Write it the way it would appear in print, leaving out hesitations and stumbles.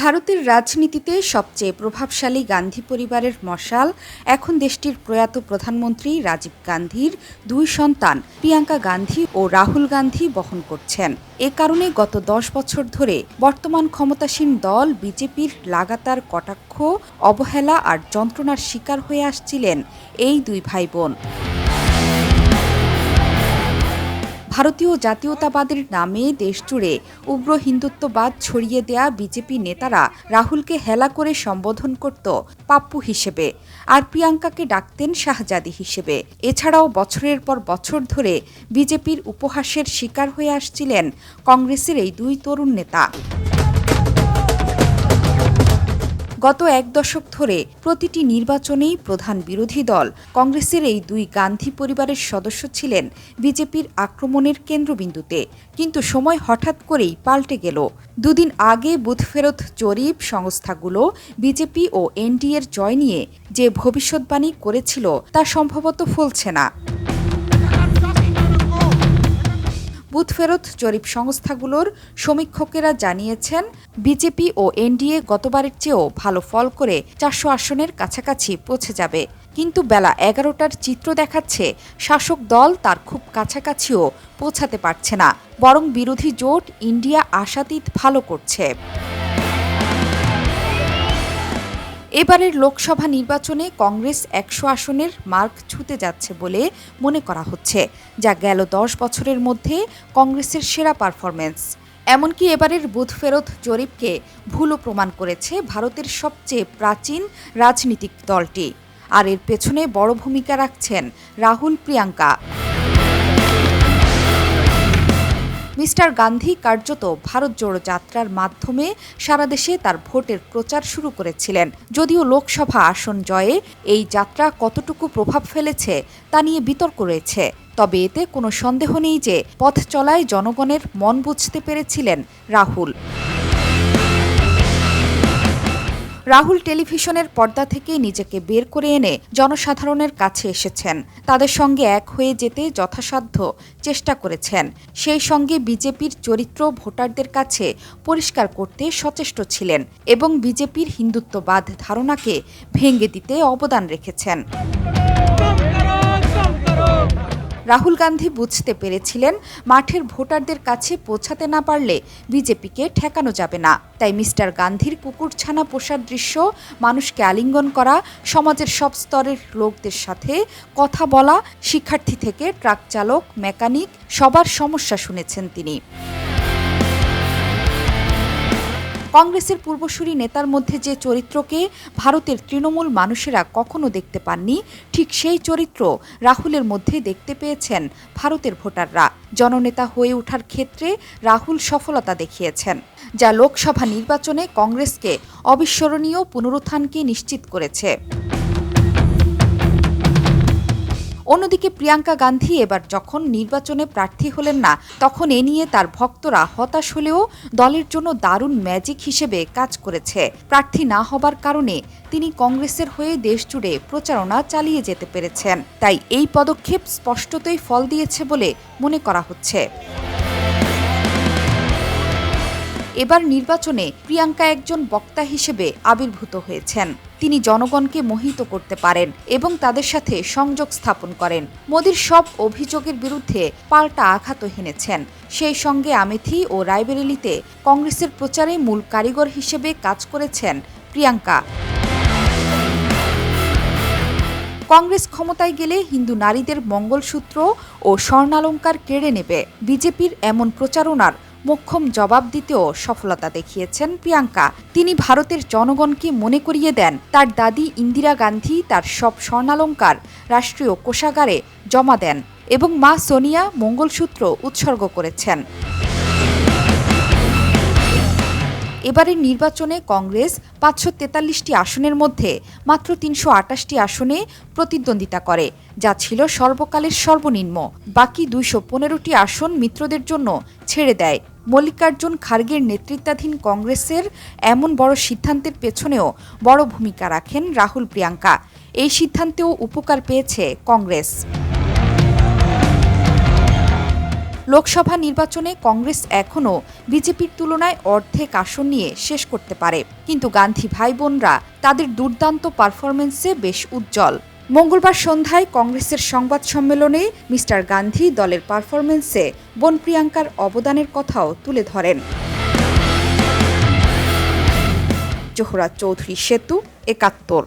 ভারতের রাজনীতিতে সবচেয়ে প্রভাবশালী গান্ধী পরিবারের মশাল এখন দেশটির প্রয়াত প্রধানমন্ত্রী রাজীব গান্ধীর দুই সন্তান প্রিয়াঙ্কা গান্ধী ও রাহুল গান্ধী বহন করছেন। এ কারণে গত 10 বছর ধরে বর্তমান ক্ষমতাসীন দল বিজেপির লাগাতার কটাক্ষ, অবহেলা আর যন্ত্রণার শিকার হয়ে আসছিলেন এই দুই ভাই বোন। ভারতীয় জাতীয়তাবাদের নামে দেশজুড়ে উগ্র হিন্দুত্ববাদ ছড়িয়ে দেয়া বিজেপি নেতারা রাহুলকে হেলা করে সম্বোধন করত পাপ্পু হিসেবে, আর প্রিয়াঙ্কাকে ডাকতেন শাহজাদি হিসেবে। এছাড়াও বছরের পর বছর ধরে বিজেপির উপহাসের শিকার হয়ে আসছিলেন কংগ্রেসের এই দুই তরুণ নেতা। গত এক দশক ধরে প্রতিটি নির্বাচনেই প্রধান বিরোধী দল কংগ্রেসের এই দুই গান্ধী পরিবারের সদস্য ছিলেন বিজেপির আক্রমণের কেন্দ্রবিন্দুতে। কিন্তু সময় হঠাৎ করেই পাল্টে গেল। দুদিন আগে বুথ ফেরত জরিপ সংস্থাগুলো বিজেপি ও এনডিএর জয় নিয়ে যে ভবিষ্যৎবাণী করেছিল তা সম্ভবত ফলছে না। বুথ ফেরত জরিপ সংস্থাগুলোর সমীক্ষকেরা জানিয়েছেন, বিজেপি ও এনডিএ গতবারের চেয়েও ভালো ফল করে 400 আসনের কাছাকাছি পৌঁছে যাবে। কিন্তু বেলা 11টার চিত্র দেখাচ্ছে শাসক দল তার খুব কাছাকাছিও পৌঁছাতে পারছে না, বরং বিরোধী জোট ইন্ডিয়া আশাতীত ভালো করছে। এবারের লোকসভা নির্বাচনে কংগ্রেস 100 আসনের মার্ক ছুঁতে যাচ্ছে বলে মনে করা হচ্ছে, যা গেল 10 বছরের মধ্যে কংগ্রেসের সেরা পারফরমেন্স। এমনকি এবারের বুথ ফেরত জরিপকে ভুলও প্রমাণ করেছে ভারতের সবচেয়ে প্রাচীন রাজনীতিক দলটি। আর এর পেছনে বড় ভূমিকা রাখছেন রাহুল, প্রিয়াঙ্কা। মিস্টার গান্ধী কার্যত ভারত জোড়ো যাত্রার মাধ্যমে সারা দেশে তার ভোটের প্রচার শুরু করেছিলেন। যদিও লোকসভা আসন জয়ে এই যাত্রা কতটুকু প্রভাব ফেলেছে তা নিয়ে বিতর্ক রয়েছে। তবে এতে কোনো সন্দেহ নেই যে পথ চলায় জনগণের মন বুঝতে পেরেছিলেন রাহুল। রাহুল টেলিভিশনের পর্দা থেকে নিজেকে বের করে এনে জনসাধারণের কাছে এসেছেন। তাদের সঙ্গে এক হয়ে যেতে যথাসাধ্য চেষ্টা করেছেন। সেই সঙ্গে বিজেপির চরিত্র ভোটারদের কাছে পরিষ্কার করতে সচেষ্ট ছিলেন এবং বিজেপির হিন্দুত্ববাদ ধারণাকে ভেঙে দিতে অবদান রেখেছেন। রাহুল গান্ধী বুঝতে পেরেছিলেন, মাঠের ভোটারদের কাছে পৌঁছাতে না পারলে বিজেপিকে ঠেকানো যাবে না। তাই মিস্টার গান্ধীর কুকুরছানা পোষার দৃশ্য, মানুষকে আলিঙ্গন করা, সমাজের সব স্তরের লোকদের সাথে কথা বলা, শিক্ষার্থী থেকে ট্রাক চালক, মেকানিক সবার সমস্যা শুনেছেন তিনি। কংগ্রেসের পূর্বসূরি নেতার মধ্যে যে চরিত্রকে ভারতের তৃণমূল মানুষেরা কখনো দেখতে পাননি, ঠিক সেই চরিত্র রাহুলের মধ্যে দেখতে পেয়েছেন ভারতের ভোটাররা। জননেতা হয়ে ওঠার ক্ষেত্রে রাহুল সফলতা দেখিয়েছেন, যা লোকসভা নির্বাচনে কংগ্রেসকে অবিস্মরণীয় পুনরুত্থানকে নিশ্চিত করেছে। অন্যদিকে প্রিয়াঙ্কা গান্ধী এবার যখন নির্বাচনে প্রার্থী হলেন না, তখন এ নিয়ে তার ভক্তরা হতাশ হলেও দলের জন্য দারুণ ম্যাজিক হিসেবে কাজ করেছে। প্রার্থী না হবার কারণে তিনি কংগ্রেসের হয়ে দেশজুড়ে প্রচারণা চালিয়ে যেতে পেরেছেন। তাই এই পদক্ষেপ স্পষ্টতই ফল দিয়েছে বলে মনে করা হচ্ছে। এবার নির্বাচনে প্রিয়াঙ্কা একজন বক্তা হিসেবে আবির্ভূত হয়েছেন। তিনি জনগণকে মোহিত করতে পারেন এবং তাদের সাথে সংযোগ স্থাপন করেন। মোদির সব অভিযোগের বিরুদ্ধে পাল্টা আঘাতও হেনেছেন। সেই সঙ্গে আমেথি ও রায়বেরেলিতে কংগ্রেসের প্রচারে মূল কারিগর হিসেবে কাজ করেছেন প্রিয়াঙ্কা। কংগ্রেস ক্ষমতায় গেলে হিন্দু নারীদের মঙ্গলসূত্র ও স্বর্ণালঙ্কার কেড়ে নেবে। বিজেপির এমন প্রচারণার মোক্ষম জবাব দিতেও সফলতা দেখিয়েছেন প্রিয়াঙ্কা। তিনি ভারতের জনগণকে মনে করিয়ে দেন, তার দাদি ইন্দিরা গান্ধী তার সব স্বর্ণালঙ্কার রাষ্ট্রীয় কোষাগারে জমা দেন এবং মা সোনিয়া মঙ্গলসূত্র উৎসর্গ করেছেন। এবারের নির্বাচনে কংগ্রেস 543টি আসনের মধ্যে মাত্র 328টি আসনে প্রতিদ্বন্দ্বিতা করে, যা ছিল সর্বকালের সর্বনিম্ন। বাকি 215টি আসন মিত্রদের জন্য ছেড়ে দেয়। মল্লিকার্জুন খার্গের নেতৃত্বাধীন কংগ্রেসের এমন বড় সিদ্ধান্তের পেছনেও বড় ভূমিকা রাখেন রাহুল, প্রিয়াঙ্কা। এই সিদ্ধান্তেও উপকার পেয়েছে কংগ্রেস। লোকসভা নির্বাচনে কংগ্রেস এখনও বিজেপির তুলনায় অর্ধেক আসন নিয়ে শেষ করতে পারে, কিন্তু গান্ধী ভাই বোনরা তাদের দুর্দান্ত পারফরমেন্সে বেশ উজ্জ্বল। মঙ্গলবার সন্ধ্যায় কংগ্রেসের সংবাদ সম্মেলনে মিস্টার গান্ধী দলের পারফরমেন্সে বোন প্রিয়াঙ্কার অবদানের কথাও তুলে ধরেন। জোহরা চৌধুরী সেতু, ৭১।